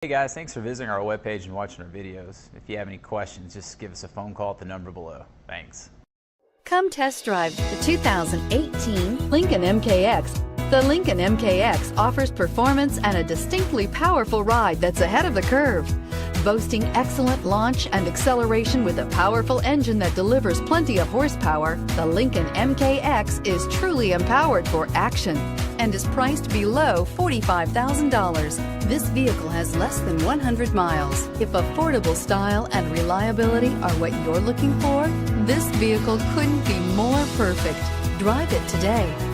Hey guys, thanks for visiting our webpage and watching our videos. If you have any questions, just give us a phone call at the number below. Thanks. Come test drive the 2018 Lincoln MKX. The Lincoln MKX offers performance and a distinctly powerful ride that's ahead of the curve. Boasting excellent launch and acceleration with a powerful engine that delivers plenty of horsepower, the Lincoln MKX is truly empowered for action and is priced below $45,000. This vehicle has less than 100 miles. If affordable style and reliability are what you're looking for, this vehicle couldn't be more perfect. Drive it today.